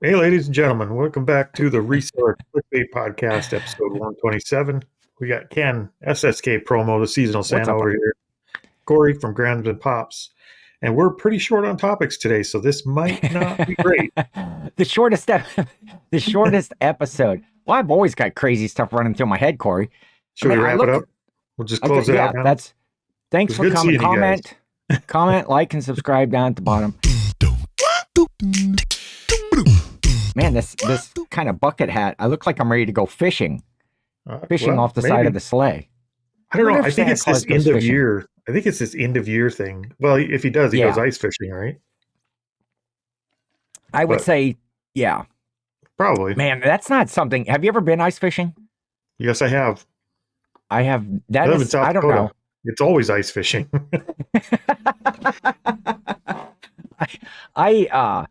Hey, ladies and gentlemen, welcome back to the Reseller Clickbait Podcast, episode 127. We got Ken, SSKPromo, the seasonal What's Santa up? over here, Cory from Grams and Pops, and we're pretty short on topics today, so this might not be great. the shortest episode. Well, I've always got crazy stuff running through my head, Cory. Should we wrap it up? We'll just close it out now. Thanks for coming. Comment, like, and subscribe down at the bottom. Man, this kind of bucket hat. I look like I'm ready to go fishing. Fishing off the side of the sleigh. I don't know. I think it's this end of year. I think it's this end of year thing. Well, if he does, he goes ice fishing, right? I would say, yeah. Probably. Man, that's not something. Have you ever been ice fishing? Yes, I have. I have. That is, I don't know. It's always ice fishing. I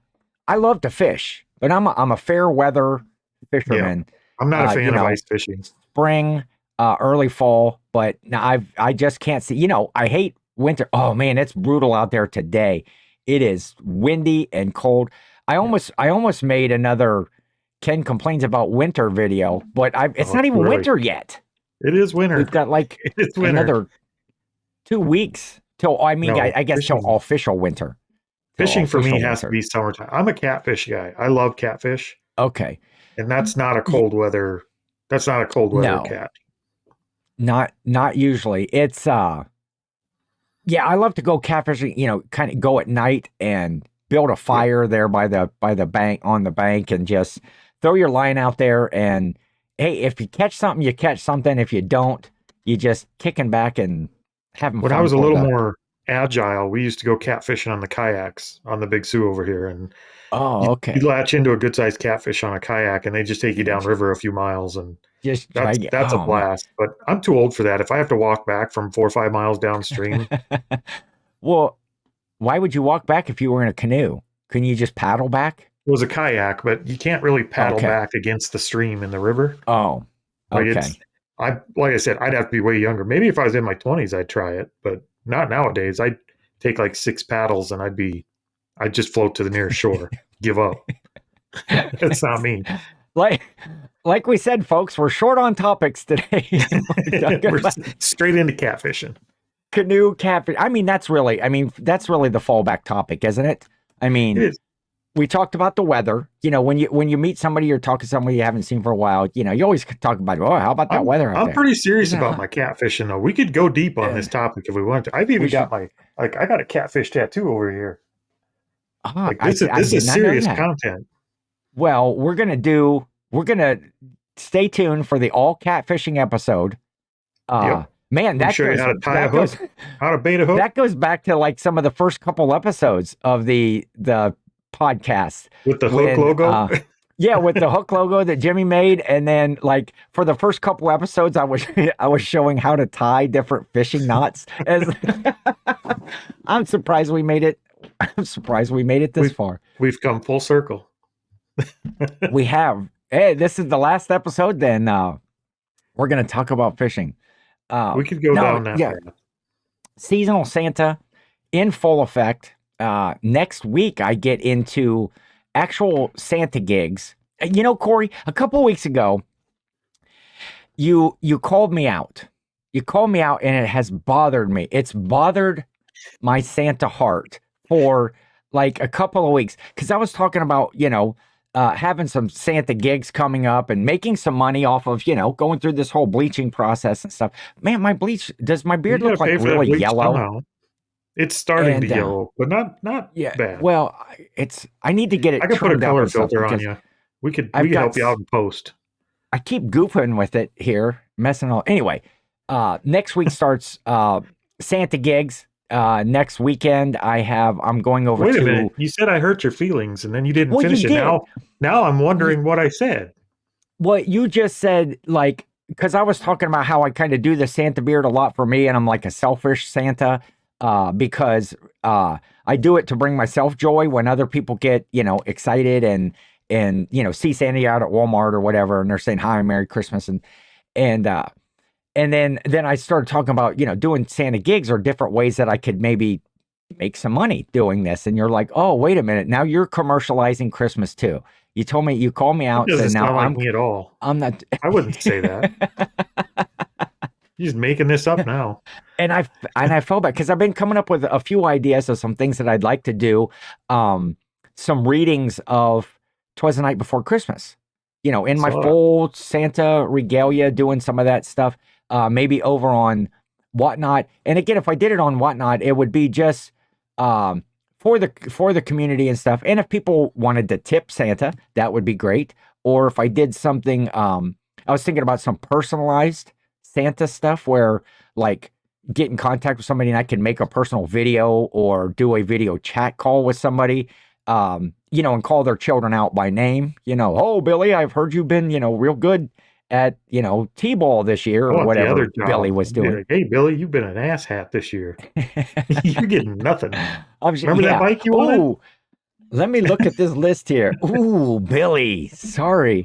love to fish, but I'm a fair weather fisherman. Yeah. I'm not a fan of ice fishing. Spring, early fall, but now I just can't see. I hate winter. Oh man, it's brutal out there today. It is windy and cold. I almost made another Ken complains about winter video, but it's not even winter yet. It is winter. We've got another 2 weeks till I guess till official winter. Fishing for me has to be summertime. I'm a catfish guy. I love catfish. Okay. And that's not a cold weather. That's not a cold weather cat. Not usually. It's I love to go catfishing, kind of go at night and build a fire there by the bank, on the bank, and just throw your line out there, and hey, if you catch something, you catch something. If you don't, you just kicking back and having fun. When I was a little more agile, we used to go catfishing on the kayaks on the Big Sioux over here, and you latch into a good sized catfish on a kayak, and they just take you down river a few miles, and that's a blast. But I'm too old for that. If I have to walk back from 4 or 5 miles downstream, well, why would you walk back if you were in a canoe? Couldn't you just paddle back? It was a kayak, but you can't really paddle back against the stream in the river. Oh, okay. Like I said, I'd have to be way younger. Maybe if I was in my 20s, I'd try it, but not nowadays. I'd take like 6 paddles and I'd just float to the nearest shore, give up. That's not me. Like we said, folks, we're short on topics today. We're straight into catfishing. Canoe catfish. That's really the fallback topic, isn't it? It is. We talked about the weather. When you meet somebody or talk to somebody you haven't seen for a while, you always talk about, how about that weather out there? I'm pretty serious about my catfishing, though. We could go deep on this topic if we want to. I've even got I got a catfish tattoo over here. This is serious content. Well, we're gonna stay tuned for the all catfishing episode. Man, that show you how to tie a hook, how to bait a hook. That goes back to some of the first couple episodes of the podcast with the hook logo. With the hook logo that Jimmy made, and then for the first couple episodes, I was showing how to tie different fishing knots. I'm surprised we made it. I'm surprised we made it this far. We've come full circle. We have. Hey, this is the last episode. Then we're going to talk about fishing. We could go down that path. Seasonal Santa in full effect. Next week, I get into actual Santa gigs. Cory, a couple weeks ago, you called me out. You called me out, and it has bothered me. It's bothered my Santa heart for a couple of weeks, because I was talking about, having some Santa gigs coming up and making some money off of, going through this whole bleaching process and stuff. Man, does my beard look like really yellow? Somehow. It's starting to yellow, but not bad. Well, I need to get it. I could put a color filter on you. We could help you out in post. I keep goofing with it here, messing all. Anyway, next week starts Santa gigs. Next weekend, I'm going over. Wait a minute! You said I hurt your feelings, and then you didn't finish it. Now I'm wondering what I said. Well, you just said because I was talking about how I kind of do the Santa beard a lot for me, and I'm like a selfish Santa. Because I do it to bring myself joy when other people get, excited and see Santa out at Walmart or whatever, and they're saying hi, Merry Christmas, and then I started talking about, doing Santa gigs or different ways that I could maybe make some money doing this. And you're like, oh, wait a minute. Now you're commercializing Christmas too. You told me, you called me out. That doesn't sound like me at all. I'm not. I wouldn't say that. He's making this up now. And I felt bad because I've been coming up with a few ideas of some things that I'd like to do. Some readings of 'Twas the Night Before Christmas. You know, in my full Santa regalia, doing some of that stuff. Maybe over on Whatnot. And again, if I did it on Whatnot, it would be just for the community and stuff. And if people wanted to tip Santa, that would be great. Or if I did something, I was thinking about some personalized Santa stuff where, like, get in contact with somebody and I can make a personal video or do a video chat call with somebody, you know, and call their children out by name. You know, oh, Billy, I've heard you've been, you know, real good at, you know, T-ball this year or whatever Billy was doing. Like, hey, Billy, you've been an asshat this year. You're getting nothing. Remember that bike you wanted? Let me look at this list here. Ooh, Billy, sorry.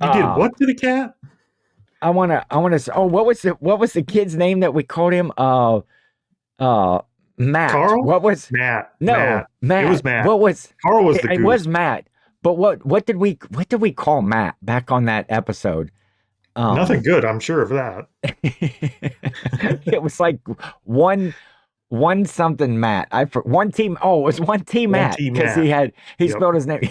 You did what to the cat? I wanna. Oh, what was the kid's name that we called him? Matt. Carl? What was Matt? No, Matt. It was Matt. What was Carl? Was the it goose. Was Matt? But what did we call Matt back on that episode? Nothing good, I'm sure of that. It was like one something Matt. One team. Oh, it was one team Matt because he spelled his name.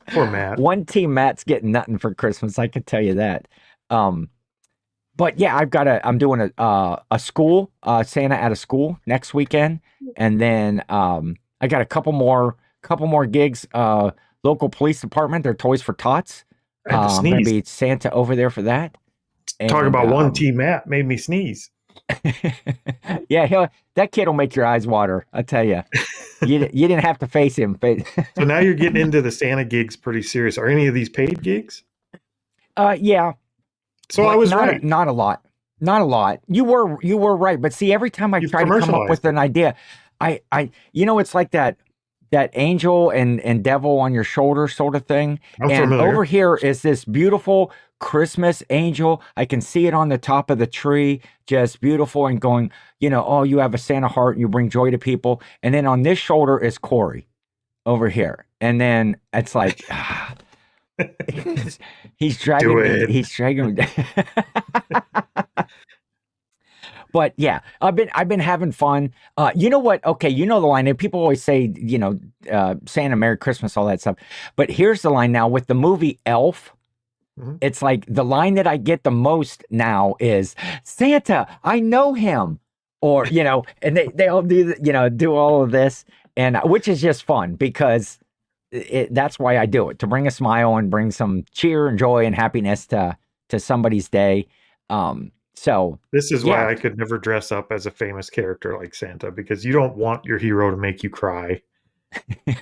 Poor Matt. One team Matt's getting nothing for Christmas. I can tell you that. But yeah, I'm doing a school, Santa at a school next weekend. And then, I got a couple more gigs, local police department, their Toys for Tots. I'm going to be Santa over there for that. Talk about one team Matt made me sneeze. Yeah, that kid will make your eyes water. I tell you, you didn't have to face him. So now you're getting into the Santa gigs pretty serious. Are any of these paid gigs? Yeah. So I was right. Not a lot. You were right. But see, every time I try to come up with an idea, I it's like that angel and devil on your shoulder sort of thing. I'm and familiar. Over here is this beautiful Christmas angel. I can see it on the top of the tree, just beautiful and going, oh, you have a Santa heart and you bring joy to people. And then on this shoulder is Cory over here. And then it's like, he's dragging me. But yeah, I've been having fun. You know what? Okay, you know the line. And people always say, Santa, Merry Christmas, all that stuff. But here's the line now with the movie Elf. Mm-hmm. It's like the line that I get the most now is Santa, I know him. Or, and they all do all of this, and which is just fun because that's why I do it, to bring a smile and bring some cheer and joy and happiness to somebody's day. So this is why I could never dress up as a famous character like Santa, because you don't want your hero to make you cry.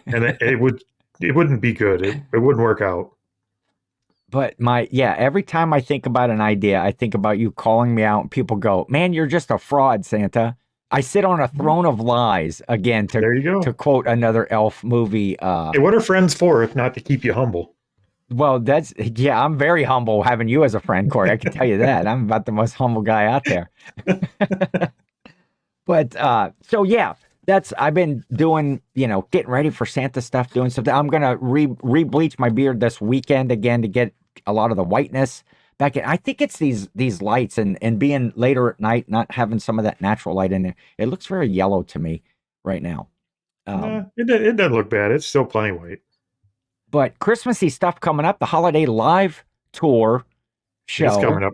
And it wouldn't be good. It wouldn't work out. But every time I think about an idea, I think about you calling me out and people go, man, you're just a fraud, Santa. I sit on a throne of lies, again, to quote another Elf movie. Hey, what are friends for if not to keep you humble? Well, I'm very humble having you as a friend, Cory. I can tell you that. I'm about the most humble guy out there. But, I've been doing, getting ready for Santa stuff, doing something. I'm going to re-bleach my beard this weekend again to get a lot of the whiteness back in. I think it's these lights and being later at night, not having some of that natural light in there. It looks very yellow to me right now. It doesn't look bad. It's still plenty white. But Christmassy stuff coming up, the Holiday Live Tour show it's coming up.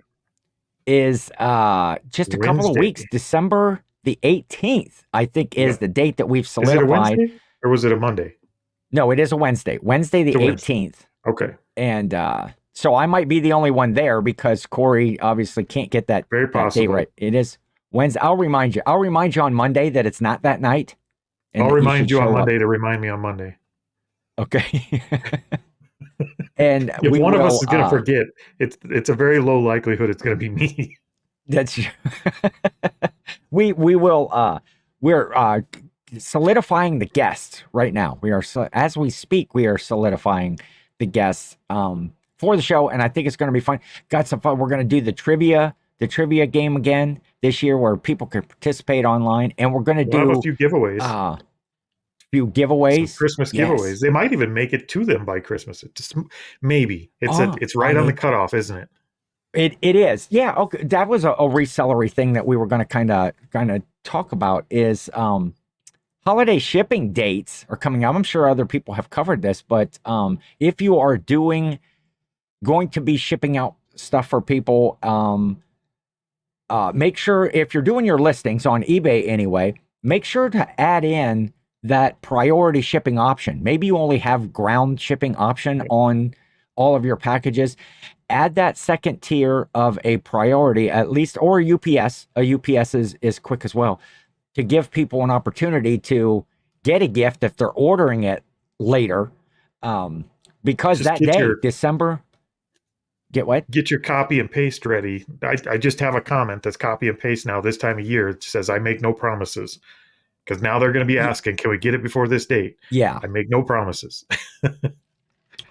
Is just a couple of weeks. December the 18th, I think, is the date that we've solidified. Is it a Wednesday, or was it a Monday? No, it is a Wednesday. Wednesday the 18th. Okay. And so I might be the only one there because Cory obviously can't get that, Very possible. That date right. It is Wednesday. I'll remind you on Monday that it's not that night. I'll remind you on Monday to remind me on Monday. Okay. And if one of us is going to forget, it's a very low likelihood it's going to be me. That's we will we're solidifying the guests right now. We are, as we speak, we are solidifying the guests for the show, and I think it's going to be fun. Got some fun. We're going to do the trivia game again this year, where people can participate online, and we're going to do a few giveaways. few giveaways. Some Christmas giveaways. They might even make it to them by Christmas. It just maybe it's right on the cutoff, isn't it? It is. Yeah. Okay. That was a resellery thing that we were going to kind of talk about is holiday shipping dates are coming out. I'm sure other people have covered this, but if you are going to be shipping out stuff for people, make sure if you're doing your listings on eBay anyway, make sure to add in that priority shipping option. Maybe you only have ground shipping option on all of your packages. Add that second tier of a priority at least, or UPS. A UPS is quick as well, to give people an opportunity to get a gift if they're ordering it later. Because just that day, December, get what? Get your copy and paste ready. I just have a comment that's copy and paste now this time of year. It says, I make no promises. Because now they're going to be asking, can we get it before this date? Yeah. I make no promises.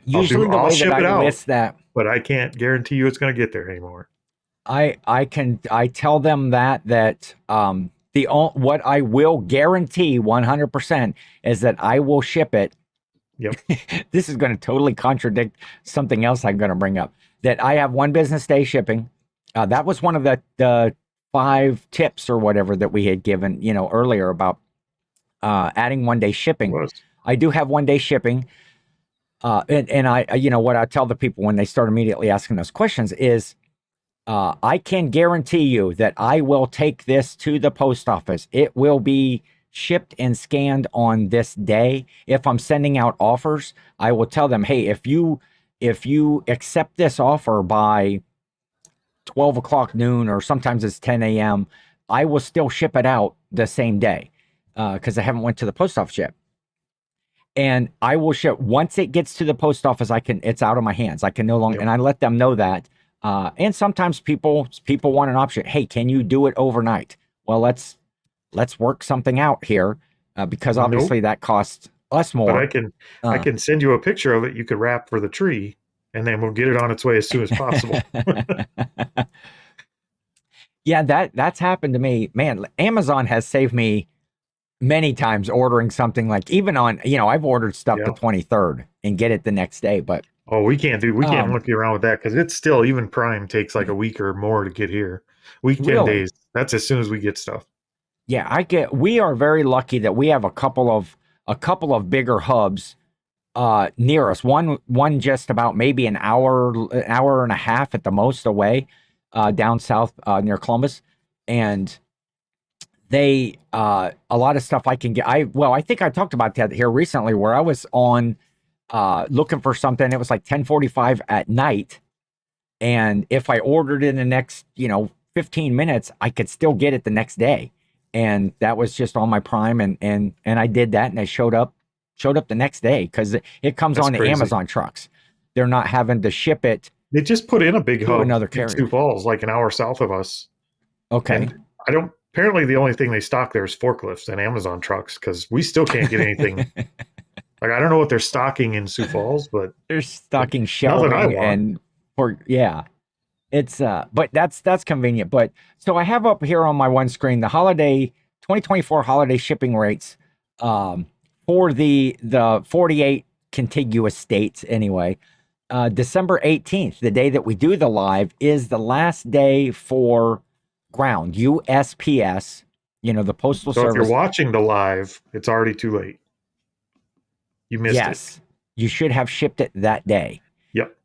Usually I'll ship it out, list that, but I can't guarantee you it's going to get there anymore. I tell them that what I will guarantee 100% is that I will ship it. Yep. This is going to totally contradict something else I'm going to bring up, that I have 1 business day shipping. That was one of the 5 tips or whatever that we had given, earlier about adding 1 day shipping. I do have 1 day shipping. And I, what I tell the people when they start immediately asking those questions is, I can guarantee you that I will take this to the post office. It will be shipped and scanned on this day. If I'm sending out offers, I will tell them, hey, if you accept this offer by 12 o'clock noon, or sometimes it's 10 a.m., I will still ship it out the same day because I haven't went to the post office yet. And I will ship once it gets to the post office. It's out of my hands. I can no longer, and I let them know that. And sometimes people want an option. Hey, can you do it overnight? Well, let's work something out here because obviously that costs us more. But I can send you a picture of it. You could wrap for the tree, and then we'll get it on its way as soon as possible. Yeah, that's happened to me. Man, Amazon has saved me many times ordering something like, even on, I've ordered stuff the 23rd and get it the next day, but we can't look around with that because it's still, even Prime takes like a week or more to get here. 10 days. That's as soon as we get stuff. Yeah, we are very lucky that we have a couple of bigger hubs near us. One just about maybe an hour and a half at the most away, down south near Columbus, and they a lot of stuff I can get. I think I talked about that here recently, where I was on looking for something. It was like 10:45 at night, and if I ordered in the next 15 minutes, I could still get it the next day. And that was just on my Prime, and I did that, and it showed up the next day because it comes on the Amazon trucks. They're not having to ship it. They just put in a big hub another carrier in Sioux Falls, like an hour south of us. Okay. And apparently the only thing they stock there is forklifts and Amazon trucks, because we still can't get anything. Like, I don't know what they're stocking in Sioux Falls, but they're stocking shelving it's but that's convenient. But so I have up here on my one screen the 2024 holiday shipping rates for the 48 contiguous states anyway. December 18th, the day that we do the live, is the last day for ground, USPS, the Postal Service. So if you're watching the live, it's already too late. You missed it. Yes, you should have shipped it that day. Yep.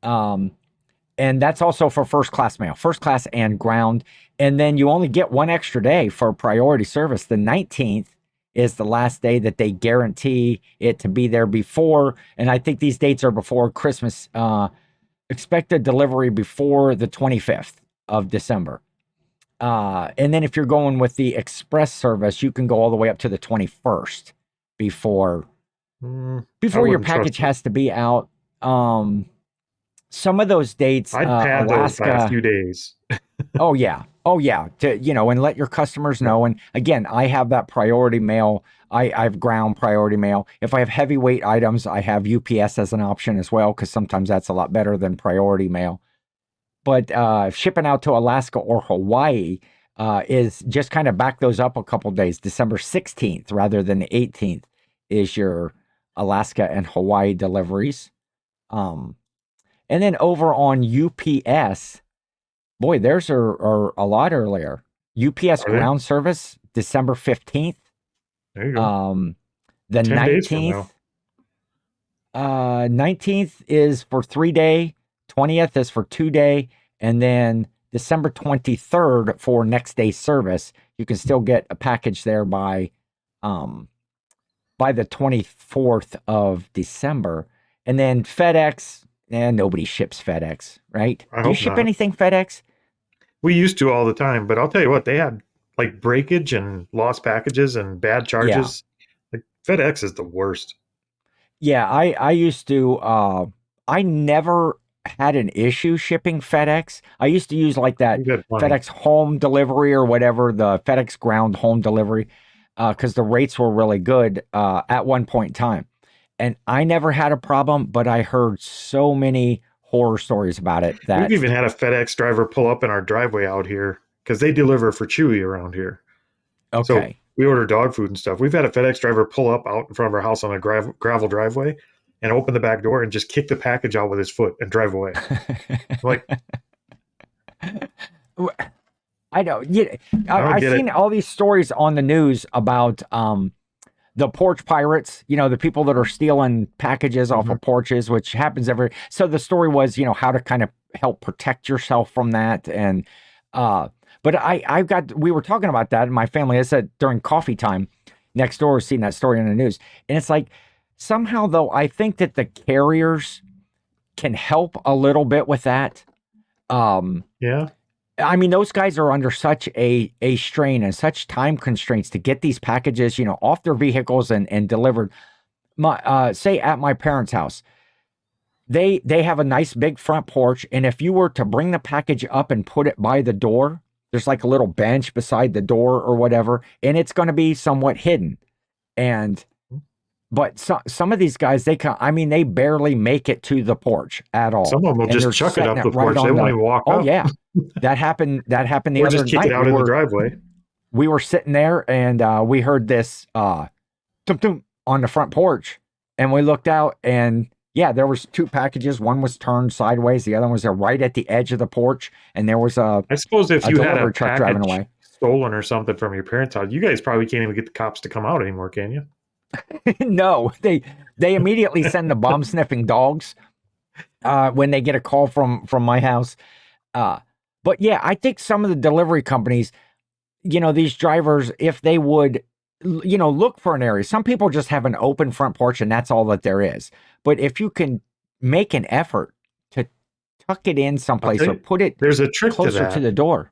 And that's also for first class mail, first class and ground. And then you only get one extra day for priority service. The 19th is the last day that they guarantee it to be there before. And I think these dates are before Christmas. Expected delivery before the 25th of December. And then if you're going with the express service, you can go all the way up to the 21st before your package has to be out. Some of those dates, I'd pad Alaska, those by a few days. Oh yeah. And let your customers know. And again, I have that priority mail. I have ground priority mail. If I have heavyweight items, I have UPS as an option as well, because sometimes that's a lot better than priority mail. But shipping out to Alaska or Hawaii is just kind of back those up a couple days. December 16th rather than the 18th is your Alaska and Hawaii deliveries. And then over on UPS, boy, theirs are a lot earlier. UPS ground service, December 15th. There you go. The 10 days from now. 19th is for 3-day, 20th is for 2-day, and then December 23rd for next day service. You can still get a package there by the 24th of December. And then FedEx, and nobody ships FedEx, right? Do you ship anything FedEx? We used to all the time, but I'll tell you what, they had like breakage and lost packages and bad charges. Yeah. Like FedEx is the worst. Yeah, I used to, I never had an issue shipping FedEx. I used to use like that FedEx home delivery or whatever, the FedEx ground home delivery, because the rates were really good at one point in time. And I never had a problem, but I heard so many horror stories about it. That we've even had a FedEx driver pull up in our driveway out here because they deliver for Chewy around here. Okay. So we order dog food and stuff. We've had a FedEx driver pull up out in front of our house on a gravel driveway and open the back door and just kick the package out with his foot and drive away. Like, I know. Yeah, I've seen all these stories on the news about the porch pirates, the people that are stealing packages off of porches, which happens so the story was, how to kind of help protect yourself from that. And, but we were talking about that in my family. I said during coffee time next door, seeing that story on the news. And it's like, somehow though, I think that the carriers can help a little bit with that. Yeah. I mean, those guys are under such a strain and such time constraints to get these packages, off their vehicles and delivered. Say at my parents' house, they have a nice big front porch. And if you were to bring the package up and put it by the door, there's like a little bench beside the door or whatever, and it's going to be somewhat hidden. But some of these guys, they barely make it to the porch at all. Some of them will just chuck it up the porch. They won't even walk up. Oh yeah, that happened the other night. Or just kick it out in the driveway. We were sitting there and we heard this tum tum on the front porch, and we looked out and yeah, there was 2 packages. One was turned sideways, the other one was right at the edge of the porch, and there was I suppose if you had a truck driving away, stolen or something from your parents' house, you guys probably can't even get the cops to come out anymore, can you? No, they immediately send the bomb sniffing dogs when they get a call from my house. But yeah, I think some of the delivery companies, these drivers, if they would, look for an area. Some people just have an open front porch and that's all that there is. But if you can make an effort to tuck it in someplace or put it there's a trick closer to the door.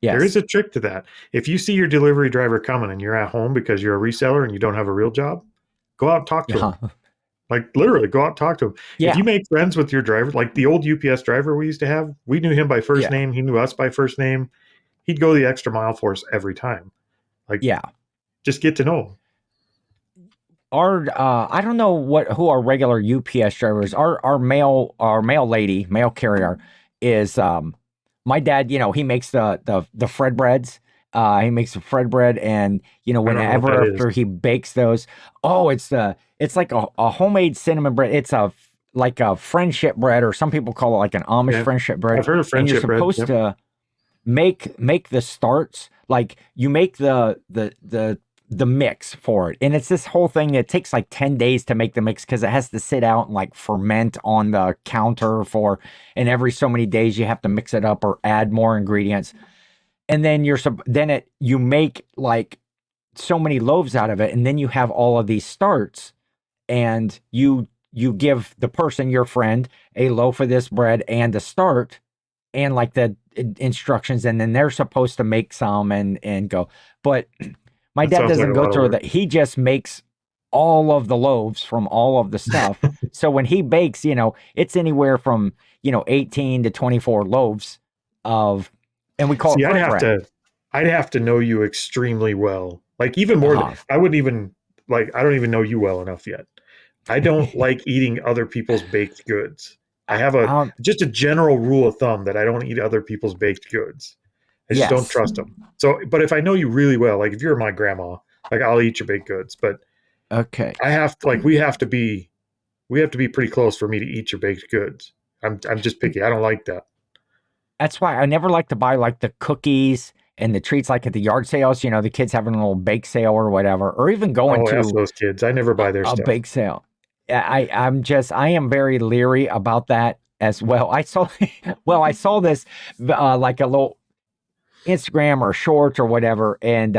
Yes. There is a trick to that. If you see your delivery driver coming and you're at home because you're a reseller and you don't have a real job, go out and talk to him. Like literally go out and talk to him. Yeah. If you make friends with your driver, like the old UPS driver we used to have, we knew him by first name. He knew us by first name. He'd go the extra mile for us every time. Like, just get to know him. I don't know who our regular UPS drivers are. Our male carrier is, my dad, he makes the Fred breads. He makes a Fred bread, and whenever after he bakes those, it's like a homemade cinnamon bread. It's like a friendship bread, or some people call it like an Amish friendship bread. I've heard of friendship bread. And you're supposed to make the starts, like you make the mix for it, and it's this whole thing. It takes like 10 days to make the mix because it has to sit out and like ferment on the counter and every so many days you have to mix it up or add more ingredients, and then you make like so many loaves out of it, and then you have all of these starts, and you give the person, your friend, a loaf of this bread and a start and like the instructions, and then they're supposed to make some and go. But my dad doesn't go through that. He just makes all of the loaves from all of the stuff. So when he bakes, it's anywhere from, 18 to 24 loaves of, and we call it bread. I'd have to know you extremely well. Like even more than, I don't even know you well enough yet. I don't like eating other people's baked goods. I have just a general rule of thumb that I don't eat other people's baked goods. I just don't trust them. So, but if I know you really well, like if you're my grandma, like I'll eat your baked goods. But Okay. We have to be pretty close for me to eat your baked goods. I'm just picky. I don't like that. That's why I never like to buy like the cookies and the treats like at the yard sales, the kids having a little bake sale or whatever, or even going to those kids. I never buy their a stuff. bake sale. I am very leery about that as well. I saw this like a little Instagram or short or whatever, and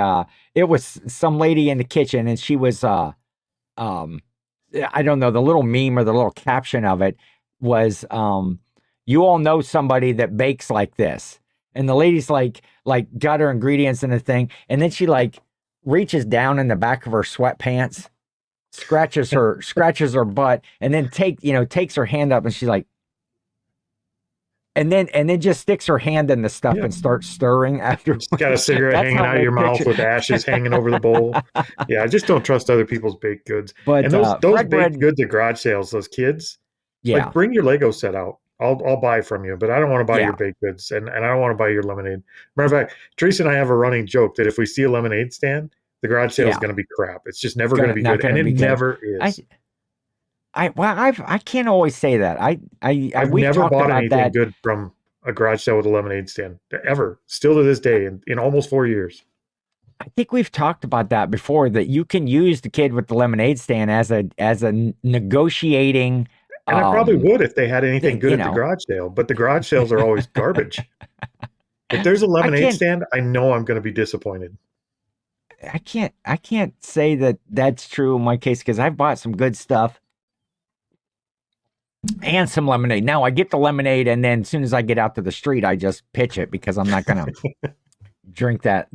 it was some lady in the kitchen, and she was I don't know, the little meme or the little caption of it was you all know somebody that bakes like this. And the lady's like got her ingredients in the thing. And then she like reaches down in the back of her sweatpants, scratches her butt, and then takes her hand up and she's like, and then just sticks her hand in the stuff and starts stirring after. Got a cigarette hanging out of your mouth with ashes hanging over the bowl. Yeah, I just don't trust other people's baked goods. But and those baked goods at garage sales, those kids, like bring your Lego set out. I'll buy from you, but I don't want to buy your baked goods, and I don't want to buy your lemonade. Matter of fact, Teresa and I have a running joke that if we see a lemonade stand, the garage sale is going to be crap. It's just never going to be good, and it never is. I can't always say that. I've never bought anything good from a garage sale with a lemonade stand ever. Still to this day, in almost 4 years. I think we've talked about that before. That you can use the kid with the lemonade stand as a negotiating. And I probably would if they had anything good at the garage sale, but the garage sales are always garbage. If there's a lemonade stand, I know I'm going to be disappointed. I can't say that that's true in my case because I've bought some good stuff and some lemonade. Now I get the lemonade, and then as soon as I get out to the street, I just pitch it because I'm not going to drink that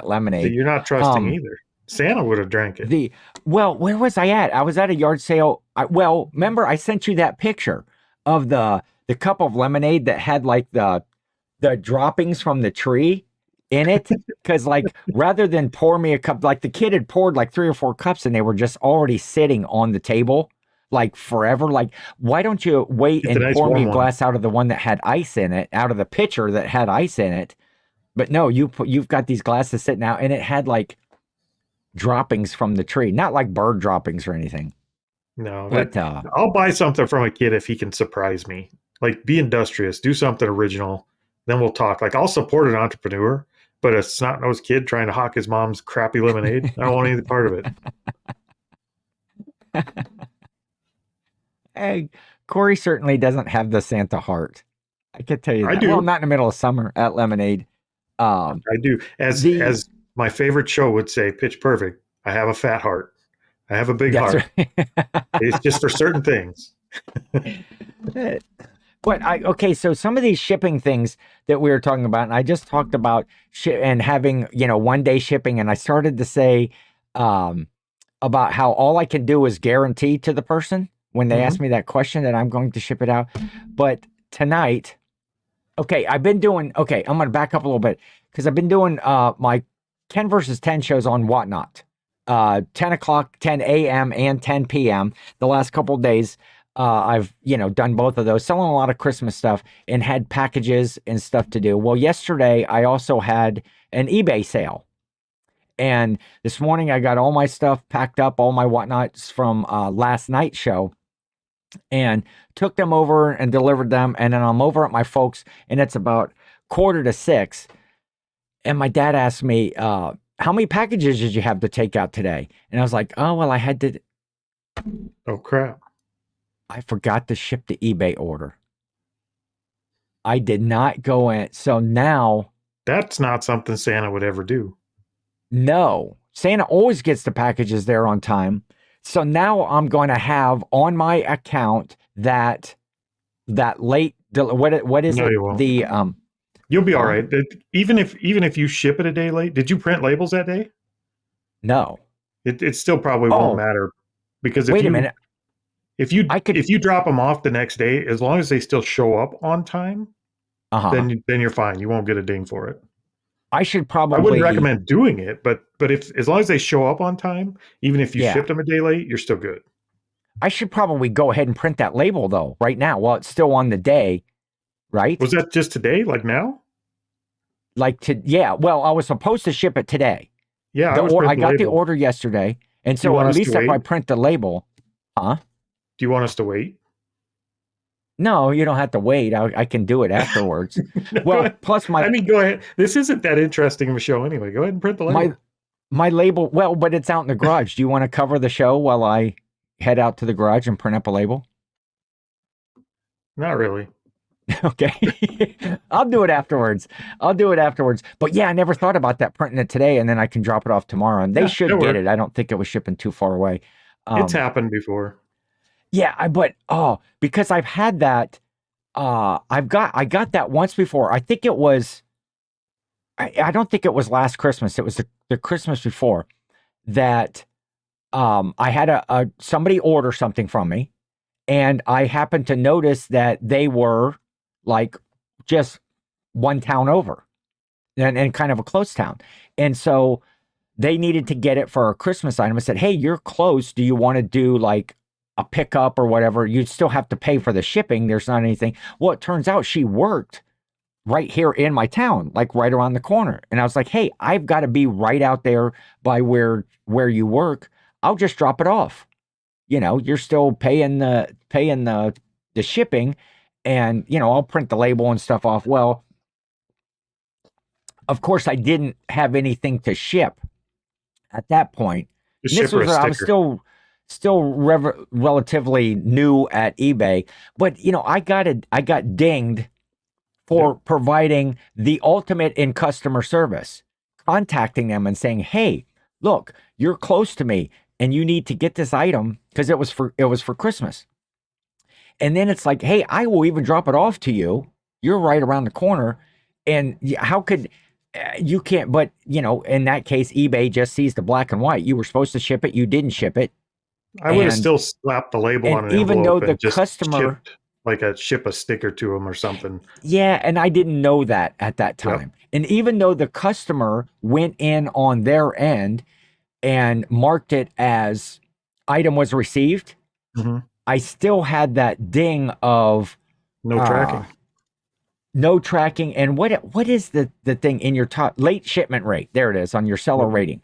lemonade. But you're not trusting either. Santa would have drank it. Where was I at? I was at a yard sale. Remember I sent you that picture of the cup of lemonade that had like the droppings from the tree in it? Because like rather than pour me a cup, like the kid had poured like 3 or 4 cups and they were just already sitting on the table like forever. Like, why don't you wait and pour me a glass out of the one that had ice in it, out of the pitcher that had ice in it? But no, you've got these glasses sitting out, and it had like droppings from the tree, not like bird droppings or anything. No, but I'll buy something from a kid if he can surprise me. Like, be industrious, do something original, then we'll talk. Like, I'll support an entrepreneur, but a snot-nosed kid trying to hawk his mom's crappy lemonade, I don't want any part of it. Hey, Cory certainly doesn't have the Santa heart. I can tell you that. I do. Well, not in the middle of summer at lemonade. I do. As my favorite show would say, Pitch Perfect, I have a fat heart. I have a big heart. Right. It's just for certain things. But so some of these shipping things that we were talking about, and I just talked about and having, 1-day shipping, and I started to say about how all I can do is guarantee to the person when they ask me that question that I'm going to ship it out. But tonight, I'm going to back up a little bit because I've been doing my 10 versus 10 shows on Whatnot, 10 o'clock, 10 a.m. and 10 p.m. The last couple of days, I've, done both of those, selling a lot of Christmas stuff and had packages and stuff to do. Well, yesterday I also had an eBay sale. And this morning I got all my stuff packed up, all my Whatnots from last night's show, and took them over and delivered them. And then I'm over at my folks, and it's about 5:45. And my dad asked me, how many packages did you have to take out today? And I was like, oh, well, I had to. Oh, crap. I forgot to ship the eBay order. I did not go in. So now. That's not something Santa would ever do. No. Santa always gets the packages there on time. So now I'm going to have on my account that late. What is it? You won't. You'll be all right. Even if you ship it a day late, did you print labels that day? No. It still probably won't matter because wait a minute. If you drop them off the next day, as long as they still show up on time, then you're fine. You won't get a ding for it. I should probably. I wouldn't recommend doing it, but as long as they show up on time, even if you shipped them a day late, you're still good. I should probably go ahead and print that label though right now while it's still on the day, right? Was that just today, like now? Well, I was supposed to ship it today. Yeah, I got the order yesterday, And so at least if I print the label, Do you want us to wait? No, you don't have to wait. I can do it afterwards. No, well, plus go ahead. This isn't that interesting of a show anyway. Go ahead and print the label. My label, well, but it's out in the garage. Do you want to cover the show while I head out to the garage and print up a label? Not really. Okay. I'll do it afterwards. But yeah, I never thought about that, printing it today, and then I can drop it off tomorrow. And they should get it. I don't think it was shipping too far away. It's happened before. Yeah, because I've had that. I got that once before. I think it was. I don't think it was last Christmas. It was the Christmas before that. I had somebody order something from me, and I happened to notice that they were like just one town over, and kind of a close town, and so they needed to get it for a Christmas item. I said, "Hey, you're close. Do you want to do like a pickup or whatever? You'd still have to pay for the shipping. There's not anything." Well, it turns out she worked right here in my town, like right around the corner. And I was like, "Hey, I've got to be right out there by where you work. I'll just drop it off. You're still paying the shipping, and I'll print the label and stuff off." Well, of course, I didn't have anything to ship at that point. This was I was still relatively new at eBay, but I got dinged for providing the ultimate in customer service, contacting them and saying, "Hey, look, you're close to me and you need to get this item," because it was for Christmas. And then it's like, "Hey, I will even drop it off to you. You're right around the corner." And how could you can't, but in that case, eBay just sees the black and white. You were supposed to ship it. You didn't ship it. I would have still slapped the label on an even envelope though the customer ship a sticker to them or something. Yeah, and I didn't know that at that time. Yep. And even though the customer went in on their end and marked it as item was received, I still had that ding of no tracking. No tracking. And what is the thing in your top late shipment rate? There it is on your seller rating.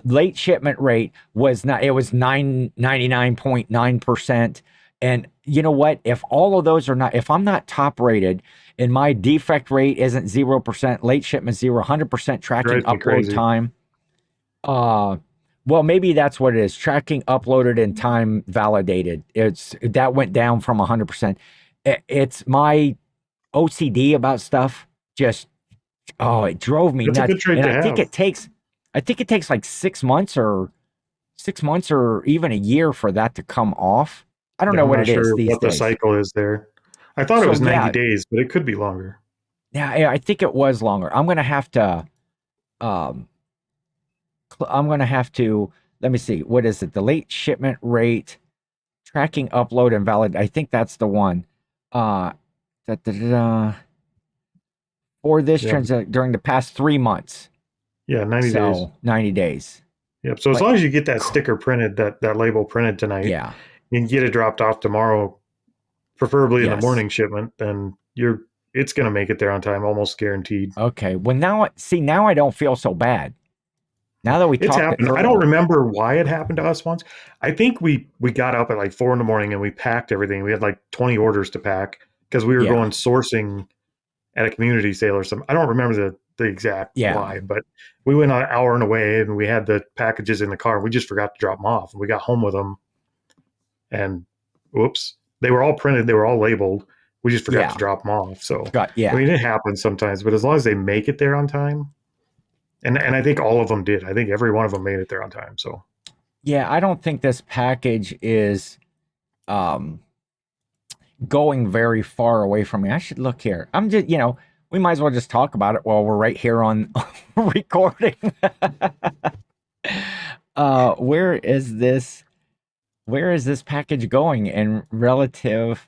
Late shipment rate was 99.9%. And you know what? If all of those are not, if I'm not top rated and my defect rate isn't 0%, late shipment 0, 100% tracking upload time. Well, maybe that's what it is. Tracking uploaded and time validated. That went down from 100%. It's my OCD about stuff. Just, it drove me nuts. And I think it takes like 6 months or even a year for that to come off. I don't know what it is these days. What the cycle is there. I thought it was 90 days, but it could be longer. Yeah, I think it was longer. I'm going to have to, let me see. What is it? The late shipment rate, tracking upload and valid. I think that's the one. For this transaction during the past 3 months. Yeah, 90 days. 90 days. Yep. So as long as you get that sticker printed, that label printed tonight, you can get it dropped off tomorrow, preferably in the morning shipment, then it's going to make it there on time, almost guaranteed. Okay. Well, now I don't feel so bad. Now that it's happened. I don't remember why it happened to us once. I think we got up at like 4 a.m. and we packed everything. We had like 20 orders to pack because we were going sourcing at a community sale or something. I don't remember the exact why, but we went on an hour and away and we had the packages in the car. We just forgot to drop them off. We got home with them and whoops, they were all printed. They were all labeled. We just forgot to drop them off. So I mean, it happens sometimes, but as long as they make it there on time, and I think all of them did. I think every one of them made it there on time. So yeah, I don't think this package is going very far away from me. I should look here. I'm just, we might as well just talk about it while we're right here on recording. Where is this package going in relative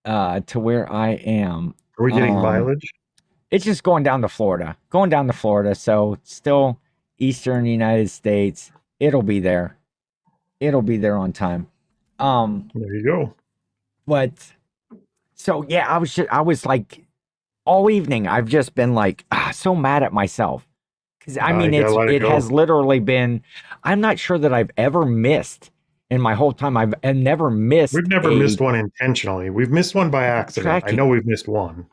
to where I am? Are we getting mileage? It's just going down to Florida. So still Eastern United States. It'll be there. On time. There you go. But so yeah, I was like all evening I've just been like so mad at myself I mean, it has literally been. I'm not sure that I've ever missed in my whole time. I've never missed. We've never missed one intentionally. We've missed one by accident. I know we've missed one.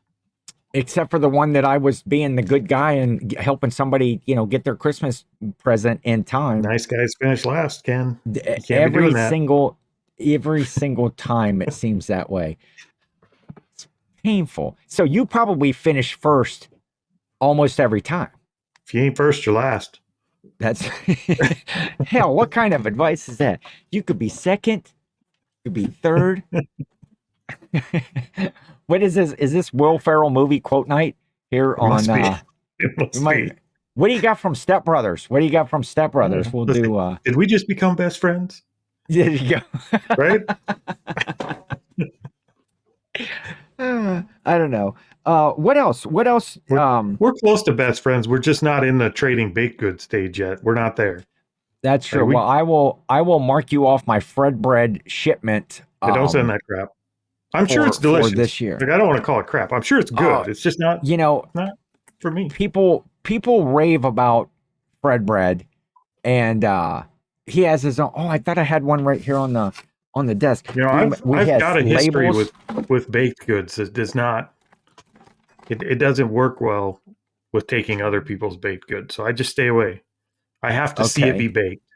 Except for the one that I was being the good guy and helping somebody, get their Christmas present in time. Nice guys finish last, Ken. Every single time it seems that way. It's painful. So you probably finish first almost every time. If you ain't first, you're last. That's hell. What kind of advice is that? You could be second, you could be third. What is this? Is this Will Ferrell movie quote night here on? What do you got from Step Brothers? We'll do. Did we just become best friends? There you go. Right? I don't know. What else? We're close to best friends. We're just not in the trading baked goods stage yet. We're not there. That's true. Well, I will mark you off my Fred bread shipment. Don't send that crap. I'm sure it's delicious this year. Like, I don't want to call it crap. I'm sure it's good. It's just not. Not for me. People rave about Fred bread, and he has his own. Oh, I thought I had one right here on the desk. I've got a history with baked goods. It does not. It doesn't work well with taking other people's baked goods, so I just stay away. I have to see it be baked.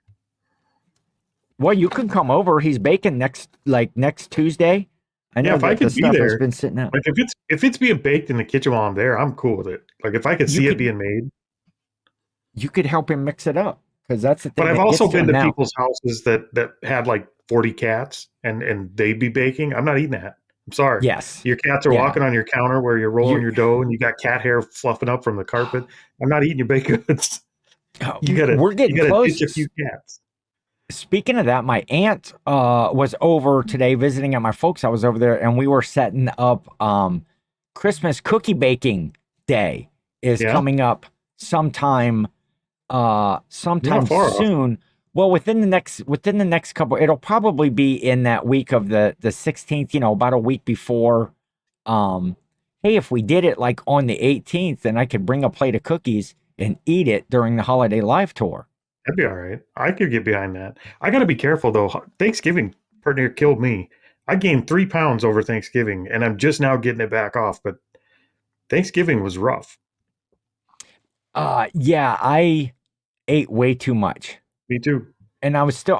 Well, you can come over. He's baking next Tuesday. I know if I could be there, has been sitting out. Like if it's being baked in the kitchen while I'm there, I'm cool with it. Like if I could see it being made, you could help him mix it up because that's the thing. But I've also been to people's houses that had like 40 cats and they'd be baking. I'm not eating that. I'm sorry. Yes. Your cats are walking on your counter where you're rolling your dough and you got cat hair fluffing up from the carpet. I'm not eating your baked goods. We're getting close. Ditch a few cats. Speaking of that, my aunt was over today visiting at my folks'. I was over there and we were setting up Christmas cookie baking day is coming up sometime soon. Well, within the next couple, it'll probably be in that week of the 16th, about a week before. Hey, if we did it like on the 18th, then I could bring a plate of cookies and eat it during the holiday live tour. That'd be all right. I could get behind that. I got to be careful though. Thanksgiving pretty near killed me. I gained 3 pounds over Thanksgiving and I'm just now getting it back off, but Thanksgiving was rough. Yeah, I ate way too much. Me too. And I was still,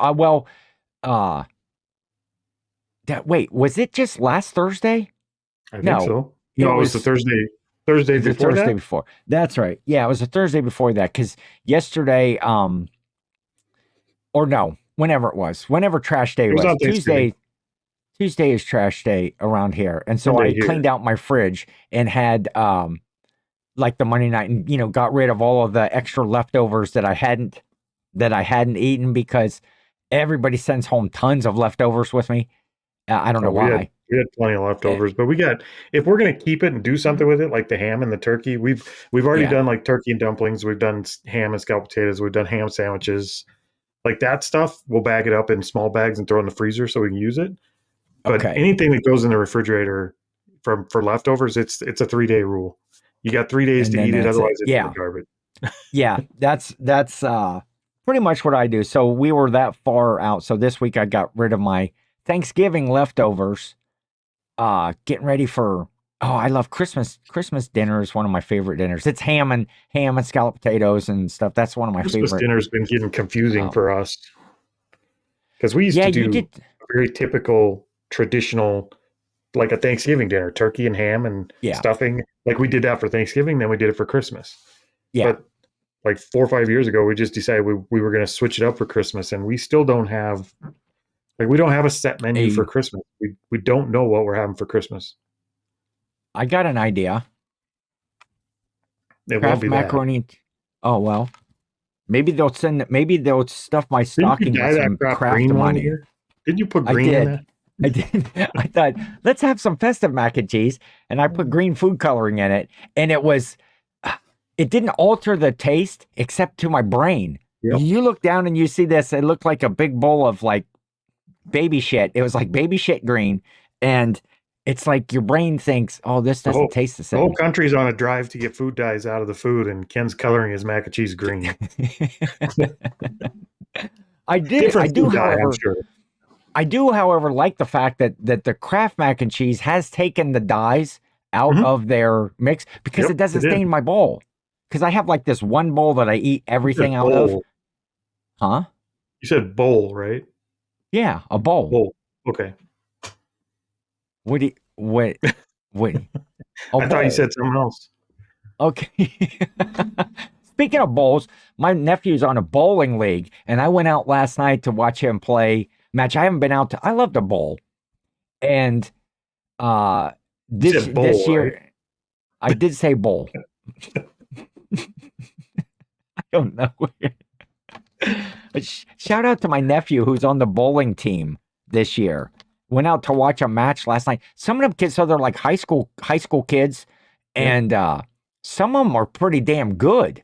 wait, was it just last Thursday? I think so. No, it was the Thursday before. That's right. Yeah, it was the Thursday before that. Because yesterday, or no, whenever trash day was Tuesday is trash day around here. And so I cleaned out my fridge and had, like the Monday night and, got rid of all of the extra leftovers that I hadn't eaten because everybody sends home tons of leftovers with me. I don't know why. We had plenty of leftovers, but if we're going to keep it and do something with it, like the ham and the turkey, we've already done like turkey and dumplings. We've done ham and scalloped potatoes. We've done ham sandwiches, like that stuff. We'll bag it up in small bags and throw it in the freezer so we can use it. But anything that goes in the refrigerator for leftovers, it's a 3-day rule. You got 3 days to eat it. Otherwise it's in the garbage. Yeah. That's pretty much what I do. So we were that far out. So this week I got rid of my Thanksgiving leftovers. Getting ready for I love Christmas. Christmas dinner is one of my favorite dinners. It's ham and scalloped potatoes and stuff. That's one of my favorite. Christmas dinner's been getting confusing for us because we used to do a very typical traditional, like a Thanksgiving dinner, turkey and ham and stuffing. Like we did that for Thanksgiving, then we did it for Christmas. Yeah. But like 4 or 5 years ago, we just decided we were going to switch it up for Christmas, and we still don't have. Like we don't have a set menu for Christmas. We don't know what we're having for Christmas. I got an idea. It won't be macaroni. That. Oh well, maybe they'll stuff my stocking with some Kraft money. Did you put green in that? I did. I thought let's have some festive mac and cheese, and I put green food coloring in it, and it didn't alter the taste except to my brain. Yep. You look down and you see this. It looked like a big bowl of like baby shit. It was like baby shit green, and it's like your brain thinks, oh, this doesn't taste the same. The whole country's on a drive to get food dyes out of the food, and Ken's coloring his mac and cheese green. I do, however, like the fact that the Kraft mac and cheese has taken the dyes out of their mix because it doesn't stain my bowl. Because I have like this one bowl that I eat everything out of. Huh? You said bowl, right? Yeah, a bowl. Bowl. Okay. What? I thought you said something else. Okay. Speaking of bowls, my nephew's on a bowling league, and I went out last night to watch him play match. I haven't been out I love to bowl. And this year, right? I did say bowl. I don't know. Shout out to my nephew who's on the bowling team this year. Went out to watch a match last night. Some of them kids, so they're like high school kids, and some of them are pretty damn good.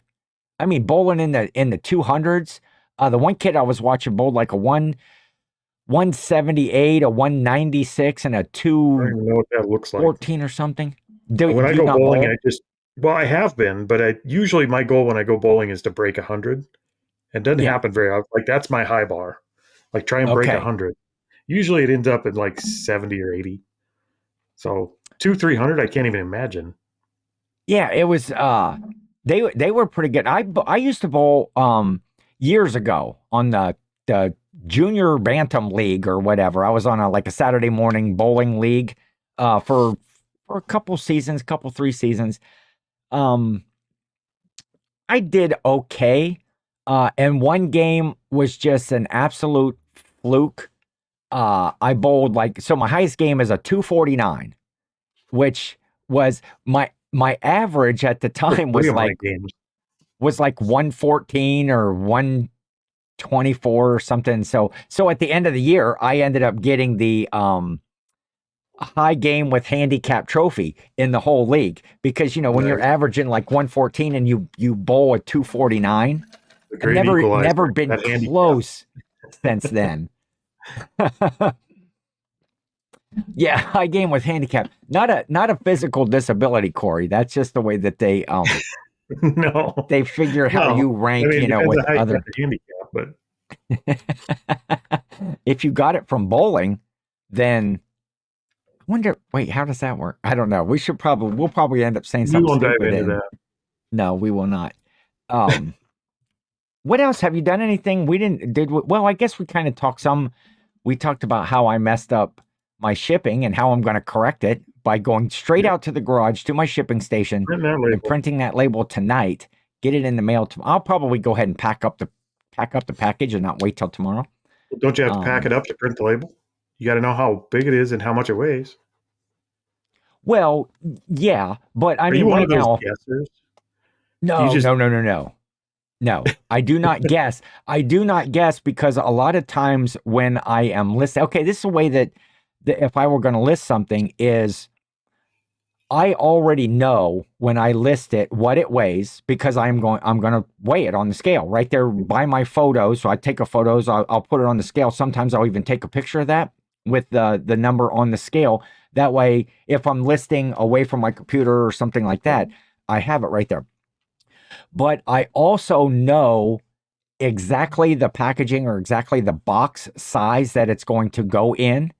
I mean, bowling in the 200s. The one kid I was watching bowled like a 178, a 196, and a 2. I don't even know what that looks like. 14 or something. When I go bowling, I have been, but usually my goal when I go bowling is to break 100. It doesn't happen very often. Like that's my high bar. Like try and break 100. Usually it ends up at like 70 or 80. So 200-300, I can't even imagine. Yeah, it was. They were pretty good. I used to bowl years ago on the junior bantam league or whatever. I was on a Saturday morning bowling league for a couple 3 seasons. I did okay. And one game was just an absolute fluke. I bowled so my highest game is a 249, which was my average at the time was like 114 or 124 or something. So at the end of the year, I ended up getting the high game with handicap trophy in the whole league because when you're averaging like 114 and you bowl a 249, I've never been close since then. Yeah, high game with handicap. Not a physical disability, Corey. That's just the way that they no. They figure how you rank, with other handicap, but if you got it from bowling, then I wonder, wait, how does that work? I don't know. We'll probably end up saying something. We won't dive into that. No, we will not. What else? Have you done anything? Well, I guess we kind of talked we talked about how I messed up my shipping and how I'm going to correct it by going straight out to the garage to my shipping station and printing that label tonight, get it in the mail. I'll probably go ahead and pack up the package and not wait till tomorrow. Well, don't you have to pack it up to print the label? You got to know how big it is and how much it weighs. Well, yeah, but I mean, right now, guessers? No, I do not guess. I do not guess because a lot of times when I am listing, okay, this is a way that if I were going to list something is I already know when I list it what it weighs because I'm going to weigh it on the scale right there by my photos. So I take a photos, I'll put it on the scale. Sometimes I'll even take a picture of that with the number on the scale. That way, if I'm listing away from my computer or something like that, I have it right there. But I also know exactly the packaging or exactly the box size that it's going to go in.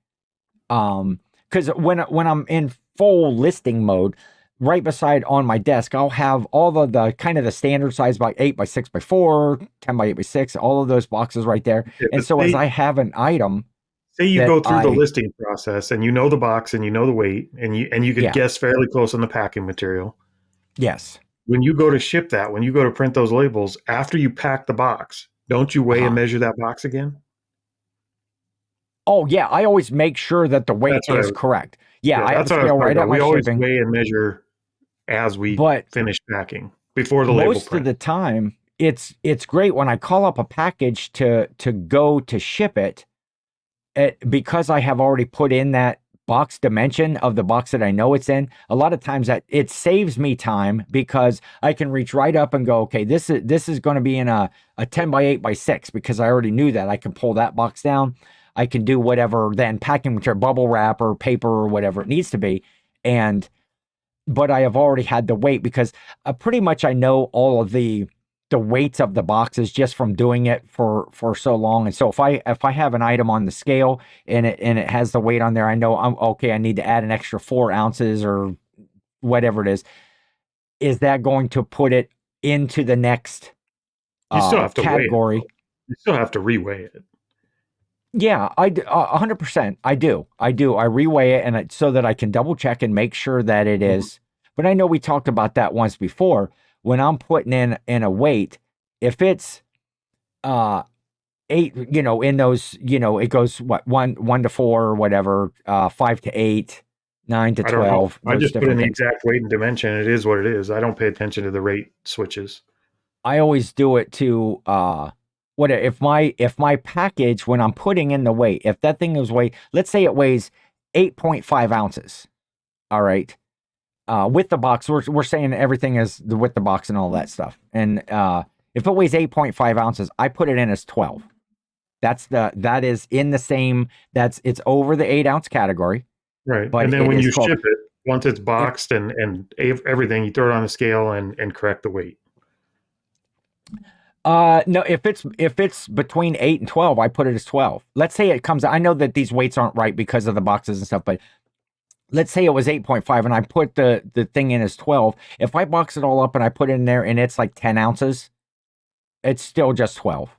Because when I'm in full listing mode, right beside on my desk, I'll have all the kind of the standard size by 8 by 6 by 4, 10 by 8 by 6, all of those boxes right there. Yeah, and so as I have an item, say you go through the listing process and you know the box and you know the weight and you could guess fairly close on the packing material. Yes. When you go to ship that, when you go to print those labels, after you pack the box, don't you weigh and measure that box again? Oh, yeah. I always make sure that the weight is correct. Yeah, I have to scale right up my shipping. We always weigh and measure as we finish packing before the label print. Most of the time, it's great when I call up a package to go to ship it, because I have already put in that box dimension of the box that I know it's in. A lot of times that it saves me time because I can reach right up and go, okay, this is going to be in a 10 by 8 by 6 because I already knew that. I can pull that box down. I can do whatever then packing material, bubble wrap or paper or whatever it needs to be. But I have already had the weight because pretty much I know all of the weights of the boxes just from doing it for so long. And so if I have an item on the scale and it has the weight on there, I know I'm okay. I need to add an extra 4 ounces or whatever it is. Is that going to put it into the next you still have to category? Weigh it. You still have to reweigh it. Yeah, 100%. I do. I reweigh it so that I can double check and make sure that it is. But I know we talked about that once before. When I'm putting in a weight, if it's 8, in those, it goes what 1 to 4 or whatever, 5 to 8, 9 to 12. I just put in the exact weight and dimension. It is what it is. I don't pay attention to the rate switches. I always do it to if my package, when I'm putting in the weight, if that thing is let's say it weighs 8.5 ounces. All right. With the box, we're saying everything is with the box and all that stuff. And if it weighs 8.5 ounces, I put it in as 12. That is in the same, it's over the 8 ounce category. Right. But and then when you 12. Ship it, once it's boxed and everything, you throw it on the scale and correct the weight. No, if it's between 8 and 12, I put it as 12. Let's say it comes, I know that these weights aren't right because of the boxes and stuff, but let's say it was 8.5 and I put the thing in as 12. If I box it all up and I put it in there and it's like 10 ounces, it's still just 12.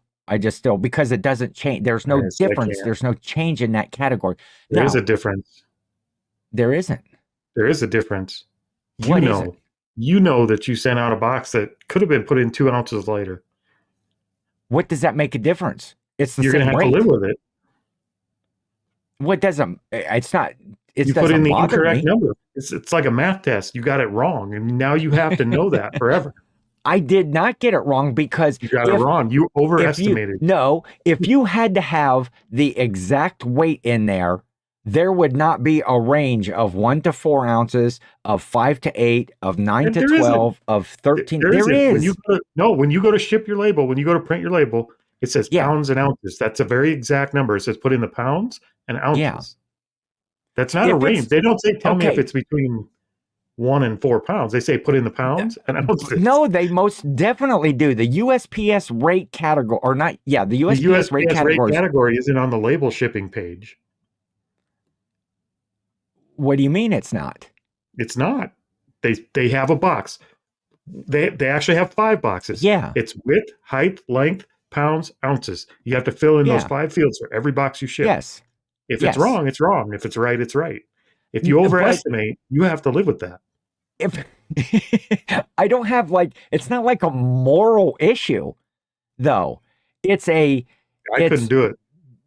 Because it doesn't change. There's no difference. There's no change in that category. There is a difference. There isn't. There is a difference. You know that you sent out a box that could have been put in 2 ounces lighter. What does that make a difference? It's the You're same going to have to live with it. What doesn't? It's not. You put in the incorrect number. It's like a math test. You got it wrong, and now you have to know that forever. I did not get it wrong because you got it wrong. You overestimated. If you had to have the exact weight in there, there would not be a range of 1 to 4 ounces, of 5 to 8, of 9 to 12, of 13. There is. When you go to ship your label, when you go to print your label, it says pounds and ounces. That's a very exact number. It says put in the pounds and ounces. Yeah. That's not a range. They don't say tell me if it's between 1 and 4 pounds. They say put in the pounds and ounces. No, they most definitely do. The USPS rate category, or not? Yeah, the USPS rate category isn't on the label shipping page. What do you mean it's not? It's not. They have a box. They actually have 5 boxes. Yeah. It's width, height, length, pounds, ounces. You have to fill in those 5 fields for every box you ship. Yes. If it's wrong, it's wrong. If it's right, it's right. If you overestimate, you have to live with that. I don't have it's not like a moral issue, though. I couldn't do it.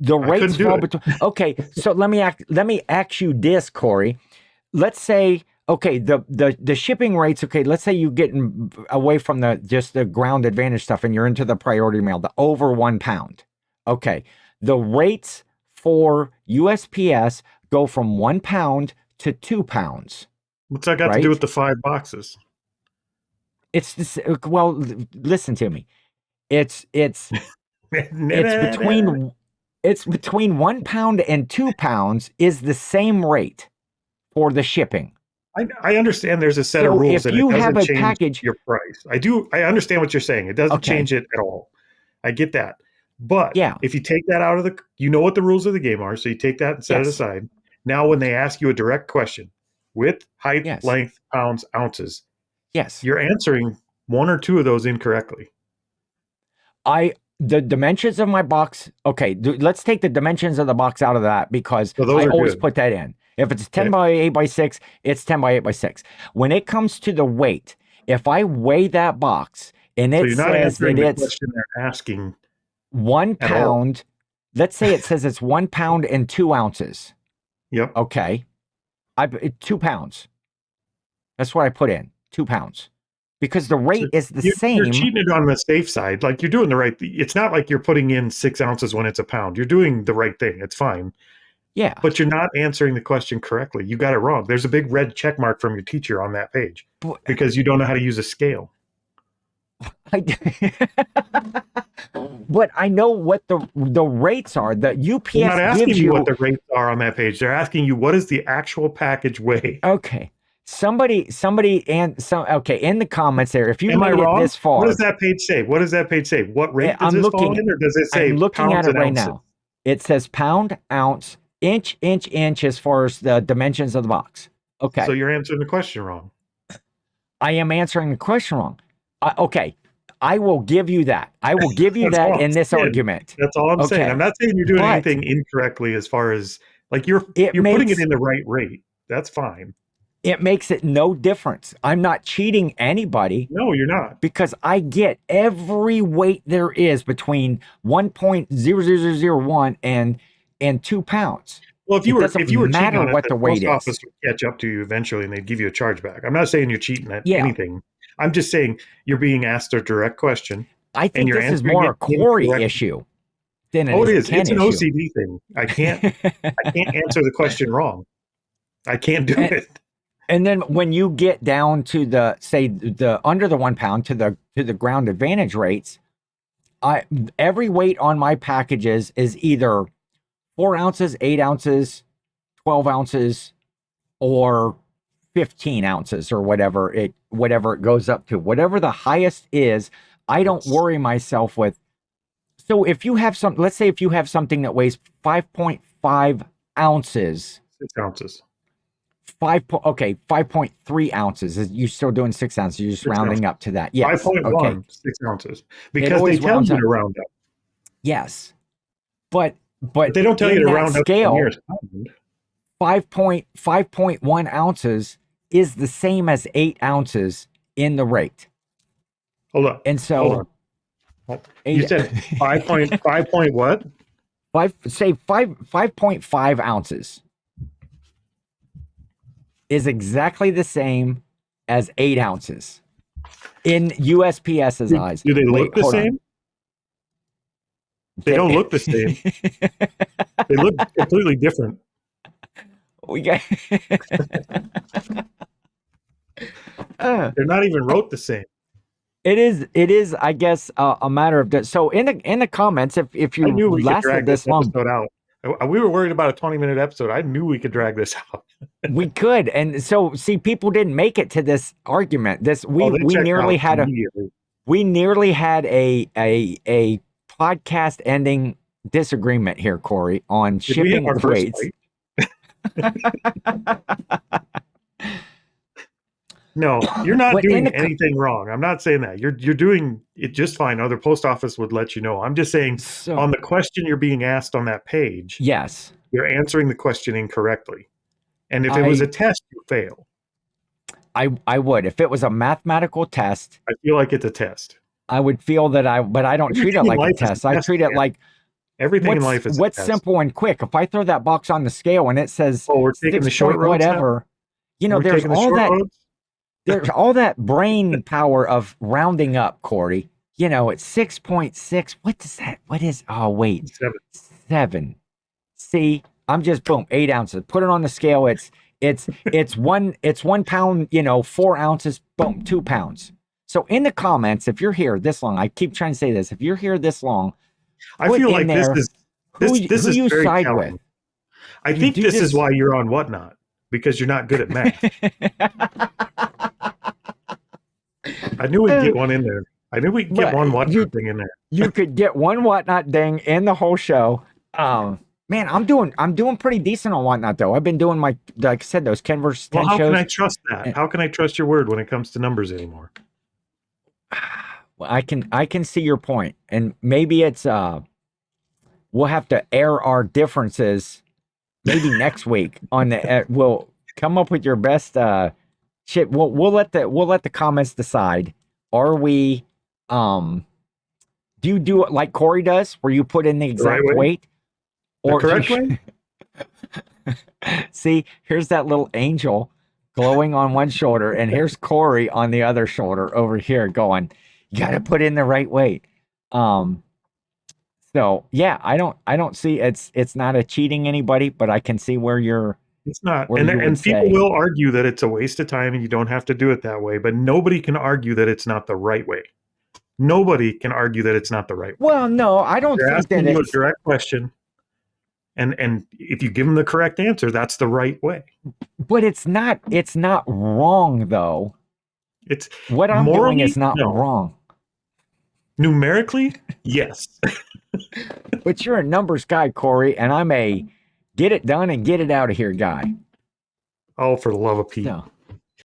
The rates fall between. Okay, so let me ask you this, Cory. Let's say, okay, the shipping rates. Okay, let's say you're getting away from the ground advantage stuff, and you're into the priority mail, the over 1 pound. Okay, the rates for USPS go from 1 pound to 2 pounds. What's that got to do with the 5 boxes? It's this. Well, listen to me. It's between 1 pound and 2 pounds is the same rate for the shipping. I understand there's a set of rules and it doesn't change your price. I understand what you're saying. It doesn't change it at all. I get that. But if you take that out of you know what the rules of the game are, so you take that and set it aside. Now when they ask you a direct question, width, height, length, pounds, ounces, you're answering 1 or 2 of those incorrectly. The dimensions of my box, let's take the dimensions of the box out of that because I always put that in. If it's 10 by 8 by 6, it's 10 by 8 by 6. When it comes to the weight, if I weigh that box and it says that it's question they're asking 1 pound, let's say it says it's 1 pound and 2 ounces. Yep. Okay. 2 pounds. That's what I put in, 2 pounds. Because the rate is the same. You're cheating it on the safe side. Like you're doing the right thing. It's not like you're putting in 6 ounces when it's a pound. You're doing the right thing. It's fine. Yeah. But you're not answering the question correctly. You got it wrong. There's a big red check mark from your teacher on that page because you don't know how to use a scale. but I know what the rates are. The UPS They're not asking gives you what the rates are on that page. They're asking you what does the actual package weigh. Okay. Somebody, in the comments there, if you Am I made it wrong? this far. What does that page say? What does that page say? What rate does this fall in, or does it say I'm looking pounds at it and right ounces? now. It says pound, ounce, inch as far as the dimensions of the box. Okay. So you're answering the question wrong. I am answering the question wrong. Okay. I will give you that. I will give you that in this argument. That's all I'm saying. I'm not saying you're doing anything incorrectly as far as like you're putting it in the right rate. That's fine. It makes it no difference. I'm not cheating anybody. No, you're not. Because I get every weight there is between 1.00001 and 2 pounds. Well, if you were cheating on it, what the weight post office would catch up to you eventually, and they'd give you a chargeback. I'm not saying you're cheating at anything. I'm just saying you're being asked a direct question. I think this is more a Cory issue than it is. It's an OCD thing. I can't answer the question wrong. I can't do it. And then when you get down to the under the 1 pound to the ground advantage rates, every weight on my packages is either 4 ounces, 8 ounces, 12 ounces, or 15 ounces, or whatever it goes up to. Whatever the highest is, I don't worry myself with. So if you have let's say if you have something that weighs 5.5 ounces. 6 ounces. 5.3 ounces. You're still doing 6 ounces. You're just rounding up to that. Yes. 5.1, 6 ounces. Because they tell you to round up. Yes. But they don't tell you to round up scale, 5.1 ounces is the same as 8 ounces in the rate. Hold on. And so you said 5 point what? 5.5 ounces is exactly the same as 8 ounces in USPS's eyes. Do they look the same? They don't look the same. They look completely different. They're not even wrote the same. It is, I guess, a matter of so in the comments, if you lasted this long, out. We were worried about a 20-minute episode. I knew we could drag this out. We could, and so see, people didn't make it to this argument. We nearly had a podcast ending disagreement here, Cory, on shipping rates. No, you're not doing anything wrong. I'm not saying that. You're doing it just fine. Other post office would let you know. I'm just saying on the question you're being asked on that page, yes, you're answering the question incorrectly. And if it was a test, you fail. I would. If it was a mathematical test, I feel like it's a test. I would feel that but I don't treat it like a test. I treat it like everything in life is what's simple and quick. If I throw that box on the scale and it says, we're taking the short roads, whatever, there's all that. There's all that brain power of rounding up, Cory. It's 6.6. What does that? What is? Oh, wait, 7. See, I'm just 8 ounces. Put it on the scale. It's 1 pound. 4 ounces. 2 pounds. So in the comments, if you're here this long, I keep trying to say this. If you're here this long, I feel like this is who you very side telling. with. I think this is why you're on Whatnot, because you're not good at math. I knew we'd get one in there. I knew we'd get one Whatnot thing in there. You could get one Whatnot ding in the whole show. Man, I'm doing pretty decent on Whatnot though. I've been doing like I said, those Ken versus 10 shows. How can I trust that? How can I trust your word when it comes to numbers anymore? Well, I can see your point, and maybe it's we'll have to air our differences maybe next week on the we'll come up with your best shit. We'll let the comments decide. Are we do you do it like Cory does, where you put in the exact weight, or correct way? See, here's that little angel glowing on one shoulder, and here's Cory on the other shoulder over here going, you got to put in the right weight. So yeah, I don't see it's not a cheating anybody, but I can see where you're. It's not, and people will argue that it's a waste of time and you don't have to do it that way, but nobody can argue that it's not the right way. Nobody can argue that it's not the right way. Well, no, I don't They're think asking that you it's a direct question, and if you give them the correct answer, that's the right way. But it's not wrong though. It's what I'm doing is not wrong. Numerically, yes. But you're a numbers guy, Cory, and I'm a get it done and get it out of here guy. Oh, for the love of Pete. No.